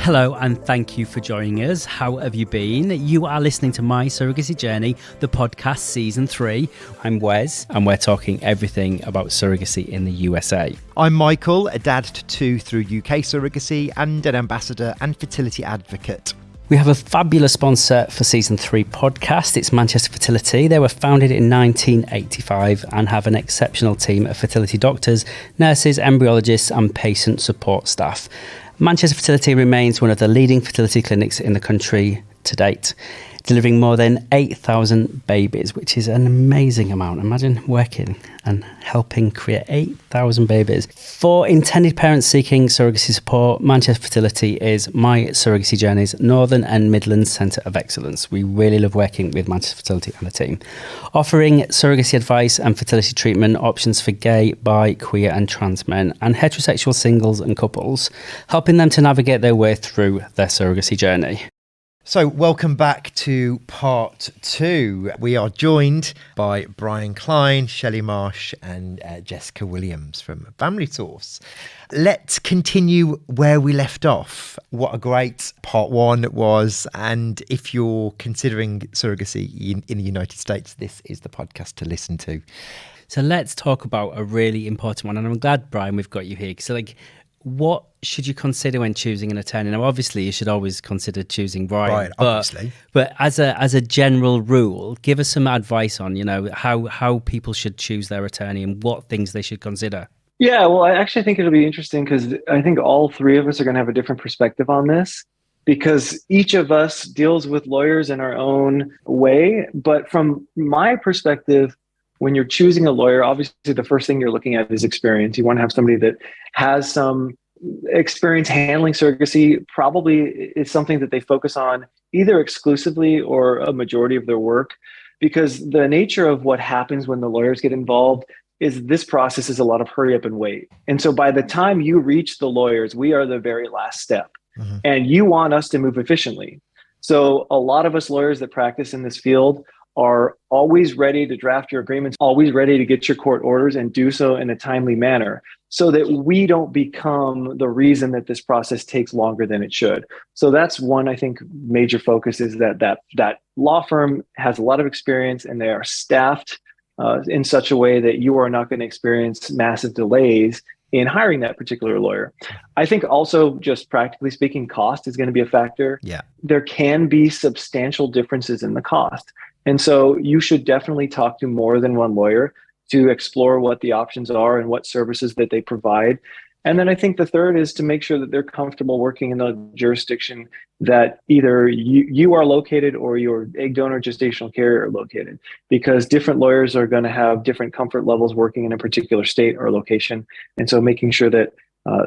Hello and thank you for joining us. How have you been? You are listening to My Surrogacy Journey, the podcast season 3. I'm Wes and we're talking everything about surrogacy in the USA. I'm Michael, a dad to 2 through UK surrogacy and an ambassador and fertility advocate. We have a fabulous sponsor for season 3 podcast. It's Manchester Fertility. They were founded in 1985 and have an exceptional team of fertility doctors, nurses, embryologists and patient support staff. Manchester Fertility remains one of the leading fertility clinics in the country to date, delivering more than 8,000 babies, which is an amazing amount. Imagine working and helping create 8,000 babies. For intended parents seeking surrogacy support, Manchester Fertility is My Surrogacy Journey's Northern and Midlands Centre of Excellence. We really love working with Manchester Fertility and the team, offering surrogacy advice and fertility treatment options for gay, bi, queer and trans men and heterosexual singles and couples, helping them to navigate their way through their surrogacy journey. So welcome back to part 2. We are joined by Brian Klein, Shelly Marsh and Jessica Williams from Family Source. Let's continue where we left off. What a great part 1 it was. And if you're considering surrogacy in the United States, this is the podcast to listen to. So let's talk about a really important one. And I'm glad, Brian, we've got you here. So what should you consider when choosing an attorney? Now, obviously, you should always consider choosing Brian. Right, obviously. But as a general rule, give us some advice on, how people should choose their attorney and what things they should consider. Yeah, well, I actually think it'll be interesting because I think all 3 of us are going to have a different perspective on this because each of us deals with lawyers in our own way. But from my perspective, when you're choosing a lawyer, obviously the first thing you're looking at is experience. You want to have somebody that has some experience handling surrogacy. Probably is something that they focus on either exclusively or a majority of their work, because the nature of what happens when the lawyers get involved is this process is a lot of hurry up and wait. And so by the time you reach the lawyers, we are the very last step. Mm-hmm. And you want us to move efficiently. So a lot of us lawyers that practice in this field are always ready to draft your agreements, always ready to get your court orders and do so in a timely manner so that we don't become the reason that this process takes longer than it should. So that's one, I think, major focus is that law firm has a lot of experience and they are staffed in such a way that you are not going to experience massive delays in hiring that particular lawyer. I think also, just practically speaking, cost is going to be a factor. Yeah. There can be substantial differences in the cost. And so you should definitely talk to more than one lawyer to explore what the options are and what services that they provide. And then I think the third is to make sure that they're comfortable working in the jurisdiction that either you are located or your egg donor gestational carrier are located, because different lawyers are going to have different comfort levels working in a particular state or location. And so making sure that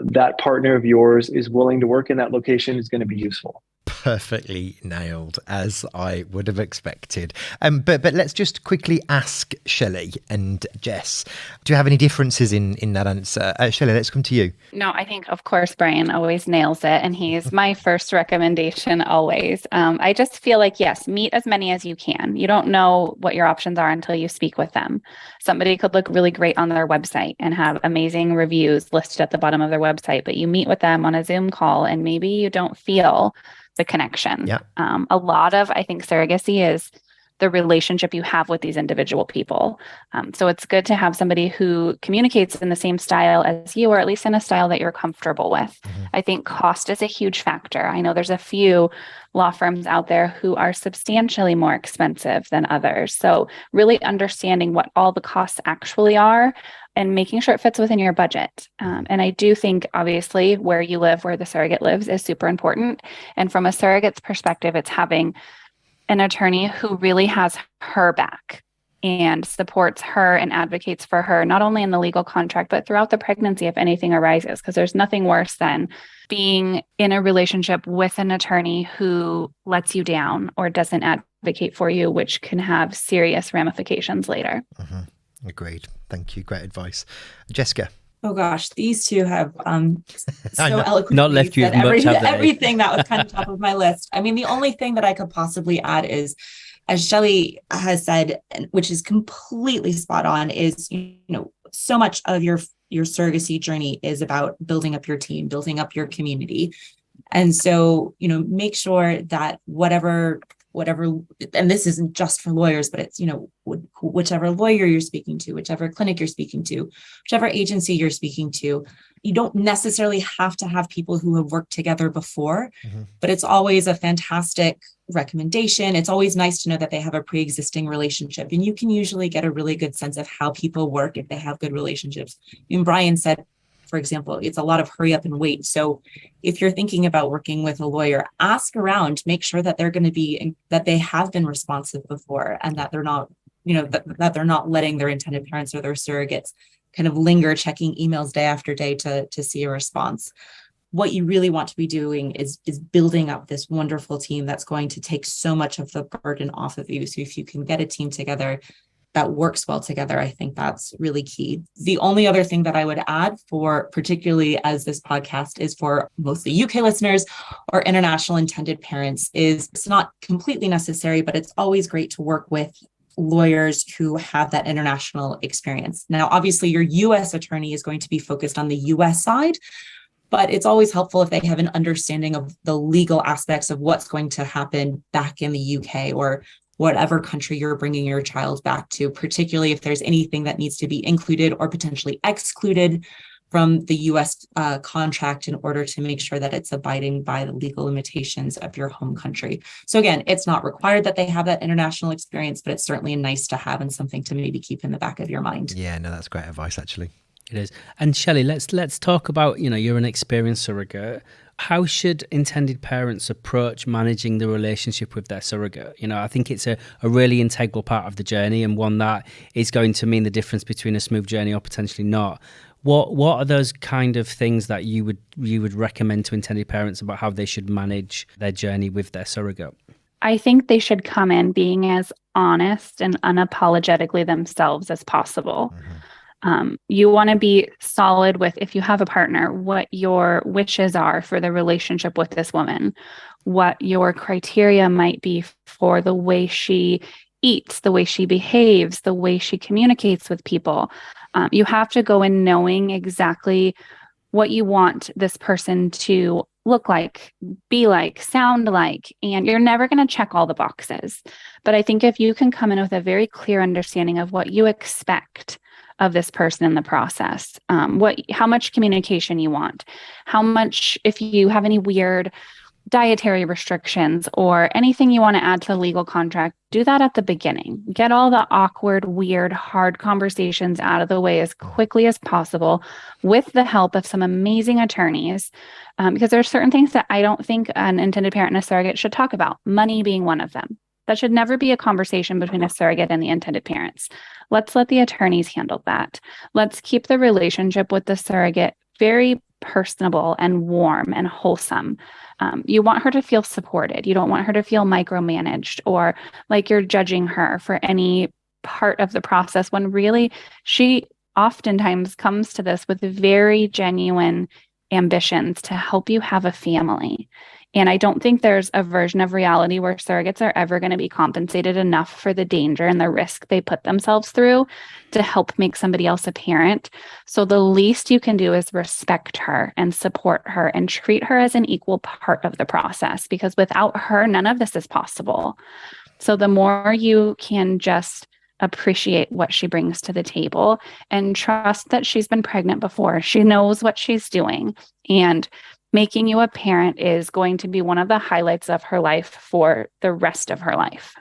that partner of yours is willing to work in that location is going to be useful. Perfectly nailed, as I would have expected. But let's just quickly ask Shelly and Jess, do you have any differences in that answer? Shelly, let's come to you. No, I think, of course, Brian always nails it. And he's my first recommendation always. I just feel like, yes, meet as many as you can. You don't know what your options are until you speak with them. Somebody could look really great on their website and have amazing reviews listed at the bottom of their website, but you meet with them on a Zoom call and maybe you don't feel the connection. Yeah. A lot of, I think, surrogacy is the relationship you have with these individual people. So it's good to have somebody who communicates in the same style as you, or at least in a style that you're comfortable with. Mm-hmm. I think cost is a huge factor. I know there's a few law firms out there who are substantially more expensive than others. So really understanding what all the costs actually are and making sure it fits within your budget. And I do think, obviously, where you live, where the surrogate lives is super important. And from a surrogate's perspective, it's having an attorney who really has her back and supports her and advocates for her, not only in the legal contract, but throughout the pregnancy if anything arises, because there's nothing worse than being in a relationship with an attorney who lets you down or doesn't advocate for you, which can have serious ramifications later. Mm-hmm. Agreed. Thank you. Great advice. Jessica. Oh gosh, these two have so eloquently not left you said much, have they? everything that was kind of top of my list. I mean, the only thing that I could possibly add is as Shelly has said, which is completely spot on, is, so much of your surrogacy journey is about building up your team, building up your community. And so, make sure that whatever, and this isn't just for lawyers, but it's, whichever lawyer you're speaking to, whichever clinic you're speaking to, whichever agency you're speaking to, you don't necessarily have to have people who have worked together before, but it's always a fantastic recommendation. It's always nice to know that they have a pre-existing relationship, and you can usually get a really good sense of how people work if they have good relationships. And Brian said, for example, it's a lot of hurry up and wait. So if you're thinking about working with a lawyer, ask around, make sure that they're going to be, that they have been responsive before, and that they're not, that they're not letting their intended parents or their surrogates kind of linger checking emails day after day to see a response. What you really want to be doing is building up this wonderful team that's going to take so much of the burden off of you. So if you can get a team together that works well together, I think that's really key. The only other thing that I would add, for particularly as this podcast is for mostly UK listeners or international intended parents, is it's not completely necessary, but it's always great to work with lawyers who have that international experience. Now, obviously, your US attorney is going to be focused on the US side, but it's always helpful if they have an understanding of the legal aspects of what's going to happen back in the UK or whatever country you're bringing your child back to, particularly if there's anything that needs to be included or potentially excluded from the US contract in order to make sure that it's abiding by the legal limitations of your home country. So again, it's not required that they have that international experience, but it's certainly nice to have and something to maybe keep in the back of your mind. Yeah, no, that's great advice, actually. It is. And Shelley, let's talk about, you're an experienced surrogate. How should intended parents approach managing the relationship with their surrogate? I think it's a really integral part of the journey, and one that is going to mean the difference between a smooth journey or potentially not. What are those kind of things that you would recommend to intended parents about how they should manage their journey with their surrogate? I think they should come in being as honest and unapologetically themselves as possible. You want to be solid with, if you have a partner, what your wishes are for the relationship with this woman, what your criteria might be for the way she eats, the way she behaves, the way she communicates with people. You have to go in knowing exactly what you want this person to look like, be like, sound like, and you're never going to check all the boxes. But I think if you can come in with a very clear understanding of what you expect of this person in the process, how much communication you want, how much, if you have any weird dietary restrictions or anything you want to add to the legal contract, do that at the beginning. Get all the awkward, weird, hard conversations out of the way as quickly as possible with the help of some amazing attorneys, because there are certain things that I don't think an intended parent and a surrogate should talk about, money being one of them. That should never be a conversation between a surrogate and the intended parents. Let's let the attorneys handle that. Let's keep the relationship with the surrogate very personable and warm and wholesome. You want her to feel supported. You don't want her to feel micromanaged or like you're judging her for any part of the process, when really she oftentimes comes to this with very genuine ambitions to help you have a family. And I don't think there's a version of reality where surrogates are ever going to be compensated enough for the danger and the risk they put themselves through to help make somebody else a parent. So the least you can do is respect her and support her and treat her as an equal part of the process, because without her, none of this is possible. So the more you can just appreciate what she brings to the table and trust that she's been pregnant before, she knows what she's doing, and making you a parent is going to be one of the highlights of her life for the rest of her life.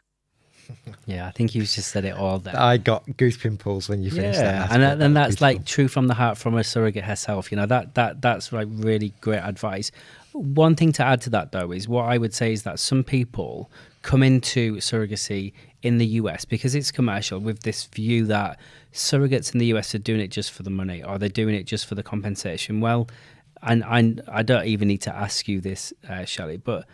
Yeah, I think you just said it all there. I got goose pimples when you finished that. And that's like true from the heart from a surrogate herself. That's like really great advice. One thing to add to that, though, is what I would say is that some people come into surrogacy in the US because it's commercial, with this view that surrogates in the US are doing it just for the money, or they're doing it just for the compensation. Well, and I don't even need to ask you this, Shelley, but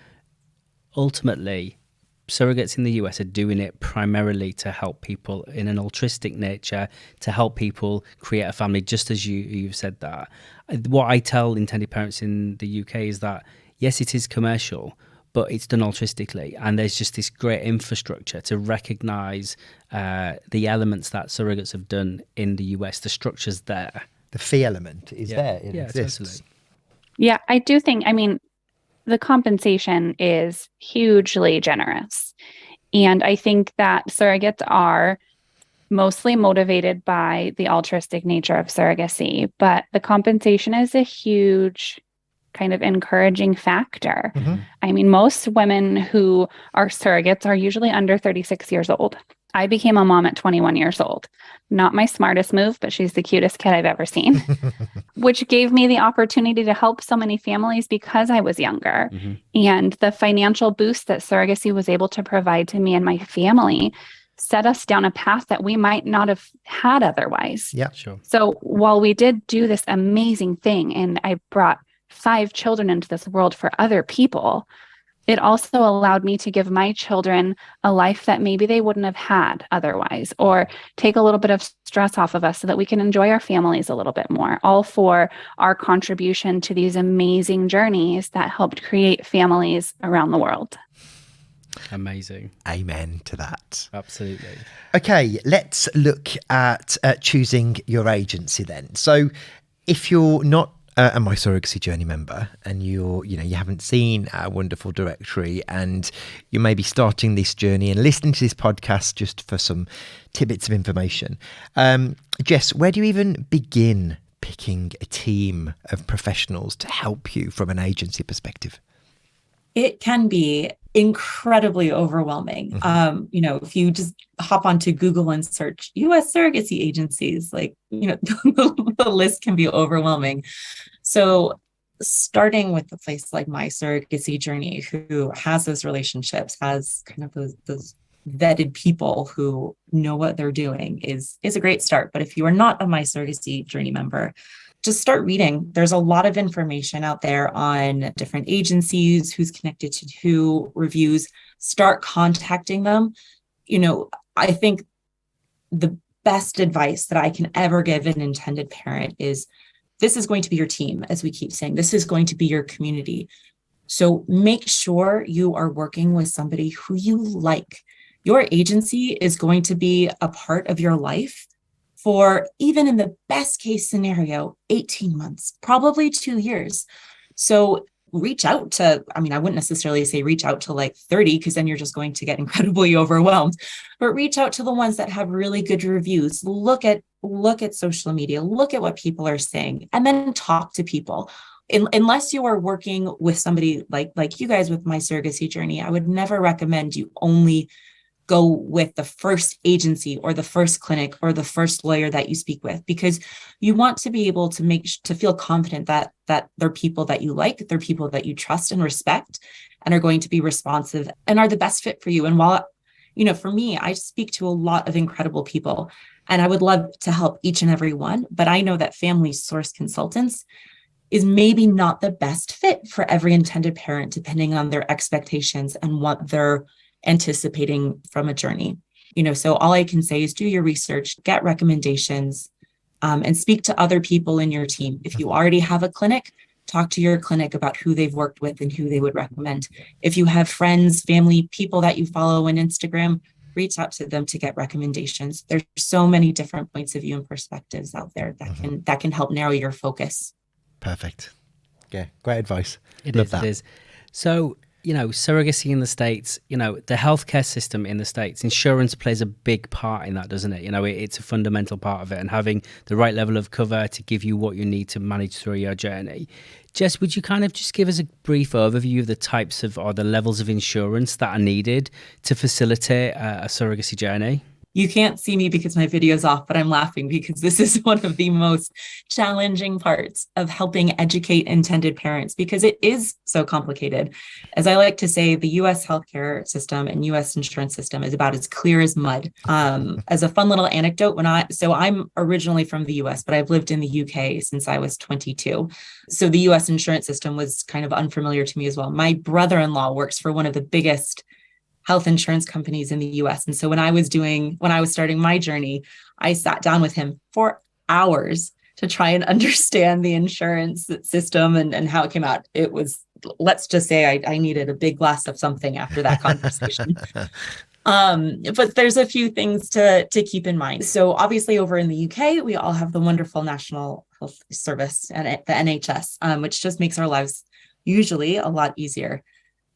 ultimately, surrogates in the US are doing it primarily to help people in an altruistic nature, to help people create a family, just as you've said that. What I tell intended parents in the UK is that, yes, it is commercial, but it's done altruistically. And there's just this great infrastructure to recognize the elements that surrogates have done in the US, the structures there. The fee element is there. It exists. Totally. Yeah, I do think, I mean, the compensation is hugely generous. And I think that surrogates are mostly motivated by the altruistic nature of surrogacy, but the compensation is a huge kind of encouraging factor. I mean, most women who are surrogates are usually under 36 years old. I became a mom at 21 years old. Not my smartest move, but she's the cutest kid I've ever seen, which gave me the opportunity to help so many families because I was younger. And the financial boost that surrogacy was able to provide to me and my family set us down a path that we might not have had otherwise. Yeah, Sure. So while we did do this amazing thing, and I brought 5 children into this world for other people, it also allowed me to give my children a life that maybe they wouldn't have had otherwise, or take a little bit of stress off of us so that we can enjoy our families a little bit more, all for our contribution to these amazing journeys that helped create families around the world. Amazing. Amen to that. Absolutely. Okay, let's look at choosing your agency then. So if you're not a My Surrogacy Journey member and you haven't seen our wonderful directory and you may be starting this journey and listening to this podcast just for some tidbits of information. Jess, where do you even begin picking a team of professionals to help you from an agency perspective? It can be incredibly overwhelming. If you just hop onto Google and search US surrogacy agencies, the list can be overwhelming. So starting with a place like My Surrogacy Journey, who has those relationships, has kind of those vetted people who know what they're doing is a great start. But if you are not a My Surrogacy Journey member, just start reading. There's a lot of information out there on different agencies, who's connected to who, reviews. Start contacting them. I think the best advice that I can ever give an intended parent is, this is going to be your team, as we keep saying. This is going to be your community. So make sure you are working with somebody who you like. Your agency is going to be a part of your life for, even in the best case scenario, 18 months, probably 2 years. So reach out to, I wouldn't necessarily say reach out to like 30, because then you're just going to get incredibly overwhelmed, but reach out to the ones that have really good reviews. Look at social media, look at what people are saying, and then talk to people. Unless you are working with somebody like you guys with My Surrogacy Journey, I would never recommend you only go with the first agency or the first clinic or the first lawyer that you speak with, because you want to be able to feel confident that they're people that you like, they're people that you trust and respect, and are going to be responsive and are the best fit for you. And while, for me, I speak to a lot of incredible people and I would love to help each and every one, but I know that Family Source Consultants is maybe not the best fit for every intended parent, depending on their expectations and what they're anticipating from a journey. So all I can say is do your research, get recommendations, and speak to other people in your team. If you already have a clinic, talk to your clinic about who they've worked with and who they would recommend. If you have friends, family, people that you follow on Instagram, reach out to them to get recommendations. There's so many different points of view and perspectives out there that can help narrow your focus. Perfect. Yeah, great advice. It is. So, surrogacy in the States, the healthcare system in the States, insurance plays a big part in that, doesn't it? It's a fundamental part of it, and having the right level of cover to give you what you need to manage through your journey. Jess, would you kind of just give us a brief overview of the types of or the levels of insurance that are needed to facilitate a surrogacy journey? You can't see me because my video's off, but I'm laughing because this is one of the most challenging parts of helping educate intended parents, because it is so complicated. As I like to say, the US healthcare system and US insurance system is about as clear as mud. As a fun little anecdote, I'm originally from the US, but I've lived in the UK since I was 22. So the US insurance system was kind of unfamiliar to me as well. My brother-in-law works for one of the biggest health insurance companies in the US. And so when I was starting my journey, I sat down with him for hours to try and understand the insurance system and how it came out. It was let's just say I needed a big glass of something after that conversation. But there's a few things to keep in mind. So obviously over in the UK, we all have the wonderful National Health Service and the NHS, which just makes our lives usually a lot easier.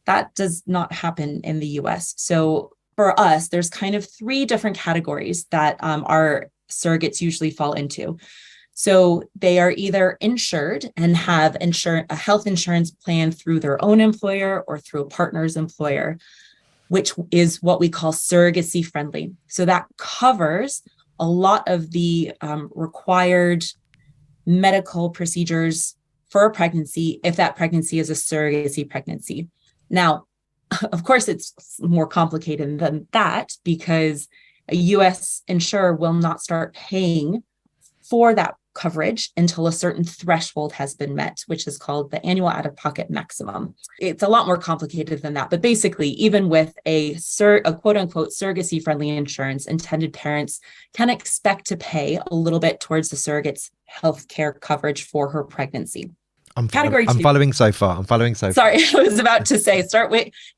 That does not happen in the US. So for us, there's kind of three different categories that our surrogates usually fall into. So they are either insured and have a health insurance plan through their own employer or through a partner's employer, which is what we call surrogacy friendly. So that covers a lot of the required medical procedures for a pregnancy if that pregnancy is a surrogacy pregnancy. Now, of course, it's more complicated than that because a US insurer will not start paying for that coverage until a certain threshold has been met, which is called the annual out-of-pocket maximum. It's a lot more complicated than that, but basically, even with a quote-unquote surrogacy-friendly insurance, intended parents can expect to pay a little bit towards the surrogate's healthcare coverage for her pregnancy. I'm following so far. Sorry, I was about to say,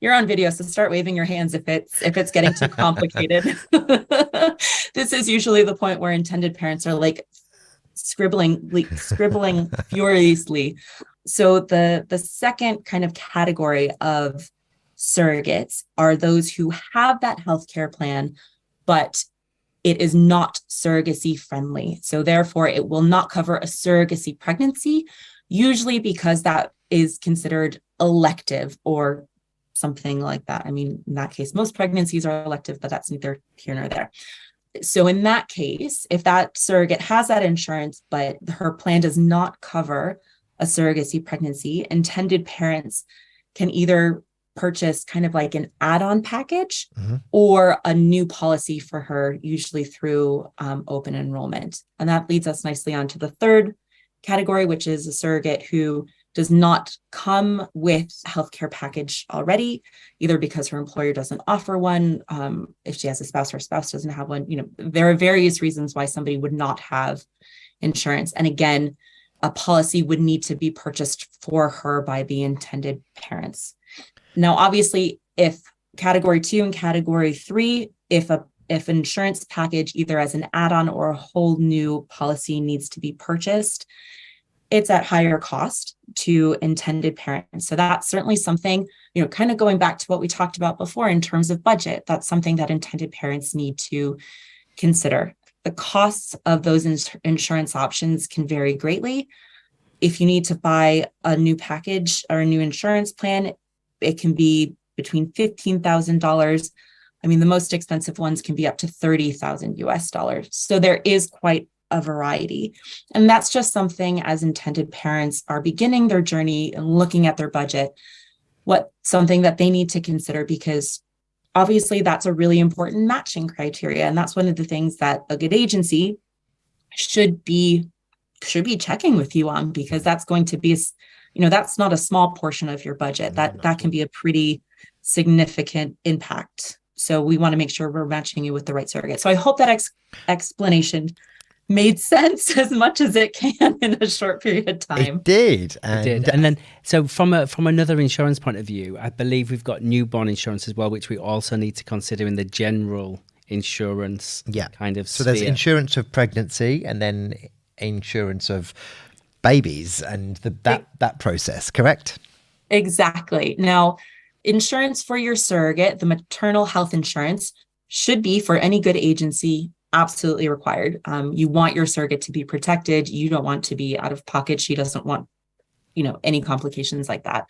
you're on video, so start waving your hands if it's getting too complicated. This is usually the point where intended parents are like scribbling furiously. So the second kind of category of surrogates are those who have that healthcare plan, but it is not surrogacy friendly. So therefore, it will not cover a surrogacy pregnancy, usually because that is considered elective or something like that. I mean, in that case, most pregnancies are elective, but that's neither here nor there. So in that case, if that surrogate has that insurance, but her plan does not cover a surrogacy pregnancy, intended parents can either purchase kind of like an add-on package or a new policy for her, usually through open enrollment. And that leads us nicely on to the third category, which is a surrogate who does not come with a healthcare package already, either because her employer doesn't offer one, if she has a spouse, her spouse doesn't have one. You know, there are various reasons why somebody would not have insurance. And again, a policy would need to be purchased for her by the intended parents. Now, obviously, if category 2 and category 3, if an insurance package, either as an add-on or a whole new policy, needs to be purchased, it's at higher cost to intended parents. So that's certainly something, you know, kind of going back to what we talked about before in terms of budget, that's something that intended parents need to consider. The costs of those insurance options can vary greatly. If you need to buy a new package or a new insurance plan, it can be between $15,000. I mean, the most expensive ones can be up to $30,000 US. So there is quite a variety. And that's just something as intended parents are beginning their journey and looking at their budget, something that they need to consider, because obviously that's a really important matching criteria. And that's one of the things that a good agency should be checking with you on, because that's going to be, you know, that's not a small portion of your budget. That can be a pretty significant impact. So we want to make sure we're matching you with the right surrogate. So I hope that explanation made sense as much as it can in a short period of time. It did. And then, so from another insurance point of view, I believe we've got newborn insurance as well, which we also need to consider in the general insurance kind of So sphere. there's insurance of pregnancy and then insurance of babies and that process, correct? Exactly. Now, insurance for your surrogate, the maternal health insurance, should be, for any good agency, absolutely required. You want your surrogate to be protected. You don't want to be out of pocket. She doesn't want, you know, any complications like that.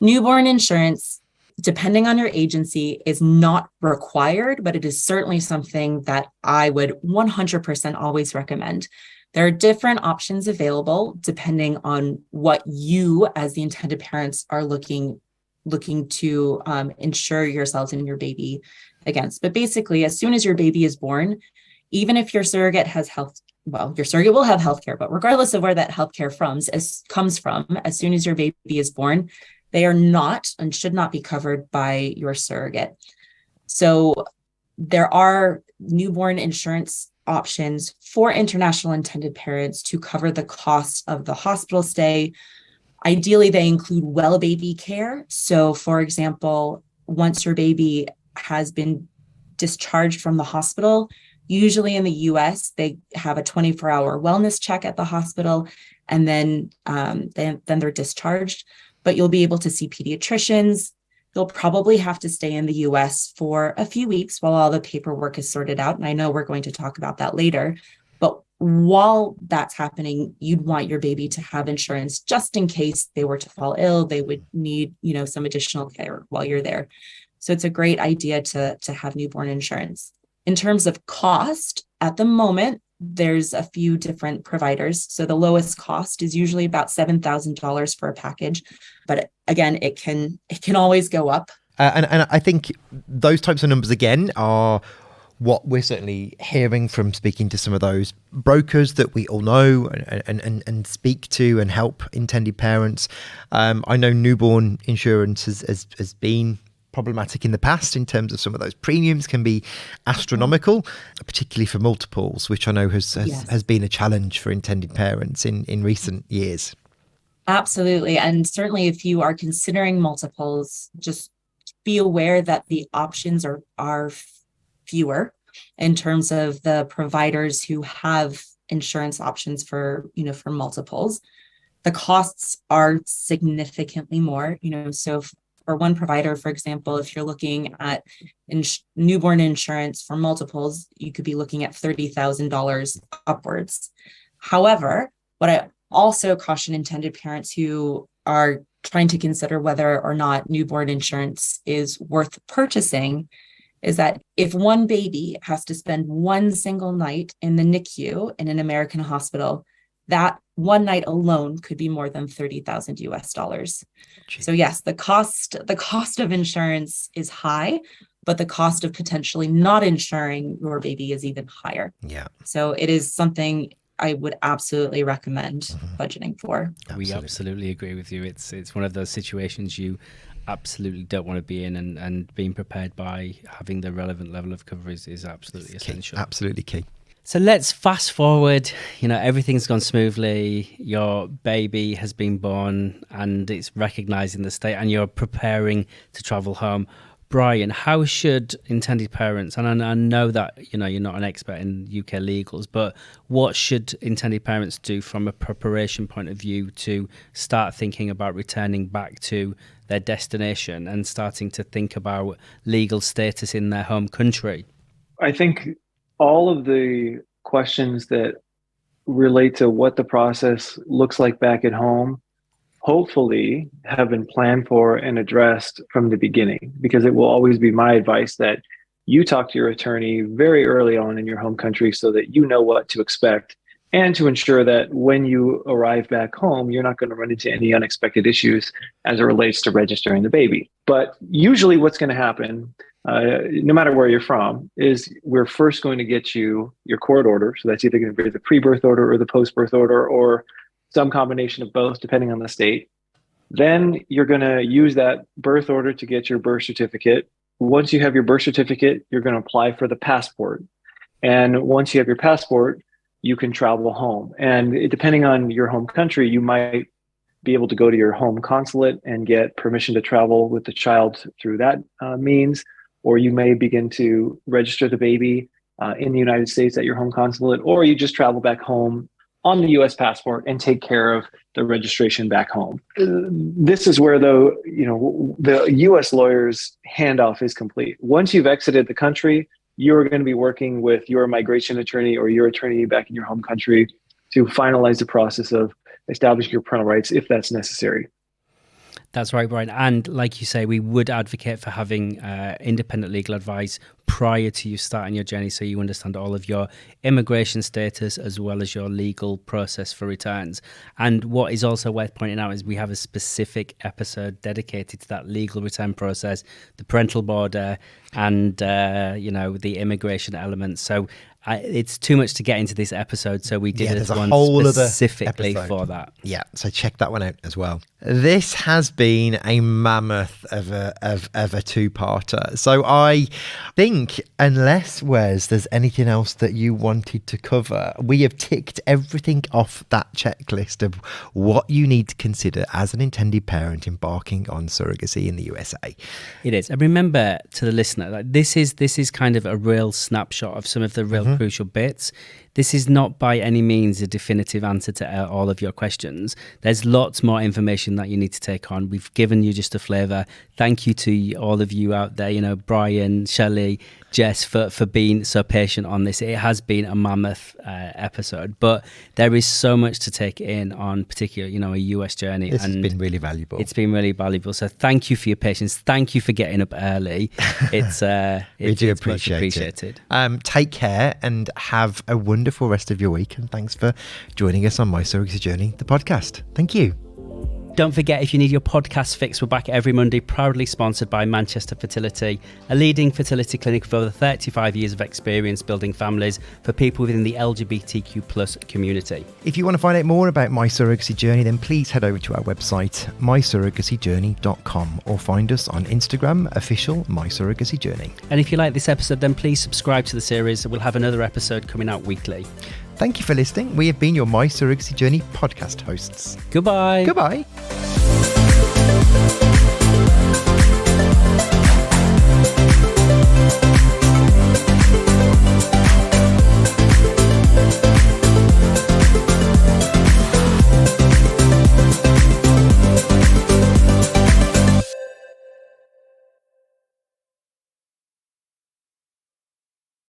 Newborn insurance, depending on your agency, is not required, but it is certainly something that I would 100% always recommend. There are different options available depending on what you, as the intended parents, are looking to insure yourselves and your baby against. But basically, as soon as your baby is born, even if your surrogate has your surrogate will have healthcare, but regardless of where that healthcare comes from, as soon as your baby is born, they are not and should not be covered by your surrogate. So there are newborn insurance options for international intended parents to cover the cost of the hospital stay. Ideally, they include well baby care. So, for example, once your baby has been discharged from the hospital, usually in the US, they have a 24-hour wellness check at the hospital, and then they're discharged. But you'll be able to see pediatricians. You'll probably have to stay in the US for a few weeks while all the paperwork is sorted out. And I know we're going to talk about that later. But while that's happening, you'd want your baby to have insurance just in case they were to fall ill. They would need, some additional care while you're there. So it's a great idea to have newborn insurance. In terms of cost, at the moment, there's a few different providers. So the lowest cost is usually about $7,000 for a package. But again, it can always go up. And I think those types of numbers, again, are what we're certainly hearing from speaking to some of those brokers that we all know and speak to and help intended parents. I know newborn insurance has been problematic in the past in terms of some of those premiums can be astronomical, particularly for multiples, which I know has been a challenge for intended parents in recent years. Absolutely. And certainly if you are considering multiples, just be aware that the options are fewer in terms of the providers who have insurance options for multiples. The costs are significantly more, so for one provider, for example, if you're looking at newborn insurance for multiples, you could be looking at $30,000 upwards. However, what I also caution intended parents who are trying to consider whether or not newborn insurance is worth purchasing is that if one baby has to spend one single night in the NICU in an American hospital, that one night alone could be more than $30,000 US. Jeez. So yes, the cost of insurance is high, but the cost of potentially not insuring your baby is even higher. Yeah. So it is something I would absolutely recommend budgeting for. We absolutely agree with you. It's one of those situations you absolutely don't want to be in, and being prepared by having the relevant level of cover is absolutely essential. Absolutely key. So let's fast forward. Everything's gone smoothly. Your baby has been born and it's recognized in the state, and you're preparing to travel home. Brian, how should intended parents, and I know that you're not an expert in UK legals, but what should intended parents do from a preparation point of view to start thinking about returning back to their destination and starting to think about legal status in their home country? I think all of the questions that relate to what the process looks like back at home hopefully have been planned for and addressed from the beginning, because it will always be my advice that you talk to your attorney very early on in your home country so that you know what to expect, and to ensure that when you arrive back home, you're not going to run into any unexpected issues as it relates to registering the baby. But usually what's going to happen, no matter where you're from, is we're first going to get you your court order. So that's either going to be the pre-birth order or the post-birth order, or some combination of both, depending on the state. Then you're going to use that birth order to get your birth certificate. Once you have your birth certificate, you're going to apply for the passport. And once you have your passport, you can travel home. And depending on your home country, you might be able to go to your home consulate and get permission to travel with the child through that means, or you may begin to register the baby in the United States at your home consulate, or you just travel back home on the U.S. passport and take care of the registration back home. This is where, though, the U.S. lawyer's handoff is complete. Once you've exited the country, you're going to be working with your migration attorney or your attorney back in your home country to finalize the process of establishing your parental rights if that's necessary. That's right, Brian. And like you say, we would advocate for having independent legal advice prior to you starting your journey, so you understand all of your immigration status as well as your legal process for returns. And what is also worth pointing out is we have a specific episode dedicated to that legal return process, the parental border, and the immigration elements. So it's too much to get into this episode, so we did there's one a whole specifically other episode for that. Yeah, so check that one out as well. This has been a mammoth of a two-parter. So I think, unless, Wes, there's anything else that you wanted to cover, we have ticked everything off that checklist of what you need to consider as an intended parent embarking on surrogacy in the USA. It is. And remember, to the listener, like this is kind of a real snapshot of some of the real crucial bits. This is not by any means a definitive answer to all of your questions. There's lots more information that you need to take on. We've given you just a flavour. Thank you to all of you out there, Brian, Shelley, Jess, for being so patient on this. It has been a mammoth episode, but there is so much to take in on particularly, a US journey. This has been really valuable. It's been really valuable. So thank you for your patience. Thank you for getting up early. It's we do it's much appreciate appreciated. it. Take care and have a wonderful rest of your week. And thanks for joining us on My Surrogacy Journey, the podcast. Thank you. Don't forget, if you need your podcast fix, we're back every Monday, proudly sponsored by Manchester Fertility, a leading fertility clinic with over 35 years of experience building families for people within the LGBTQ plus community. If you want to find out more about My Surrogacy Journey, then please head over to our website, mysurrogacyjourney.com, or find us on Instagram, official My Surrogacy Journey. And if you like this episode, then please subscribe to the series. We'll have another episode coming out weekly. Thank you for listening. We have been your My Surrogacy Journey podcast hosts. Goodbye. Goodbye.